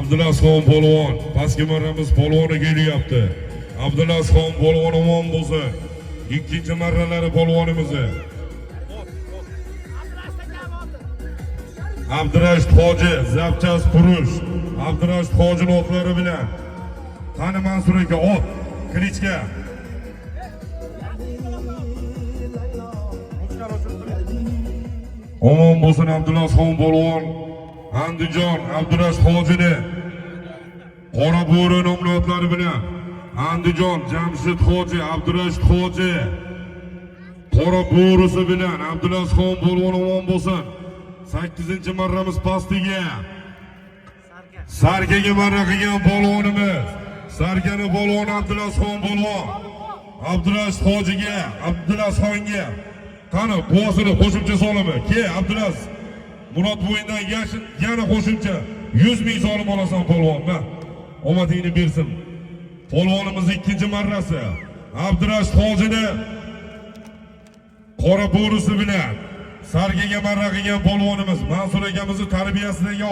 Abdulazxon polvon, pastki marramiz polvoni kelyapti. Abdulazxon polvon omon bo'lsin. Ikkinchi marralari polvonimizni. Abdurashid Hoji, Zabchas Purush. Abdurashid Hoji otlari bilan. Qani Mansur aka, ot, Klichka. Omon bo'lsin Abdulazxon polvon. Andijon Abdurashid Hojini qora bo'ri nomli otlari bilan Andijon Jamshid Hoji, Abdurashid Hoji qora bo'risi bilan Abdulazxon polvon omon bo'lsin. 8-marramiz pastiga Sarkaga marra qilgan polvonimiz. Sarkani polvon Abdulazxon polvon. Abdurashid Hojiga, Abdulazxonga qani bosini qo'shimcha solimi? Ke Abdulaz Murod bo'yidan yana qo'shimcha 100 ming solim olasan polvon. Omadingni bersin. Polvonimiz ikkinchi marrasi Abdurashid Hojini qora bo'risi bilan Sarkaga marra qilgan polvonimiz Mansur akamizni tarbiyasidagi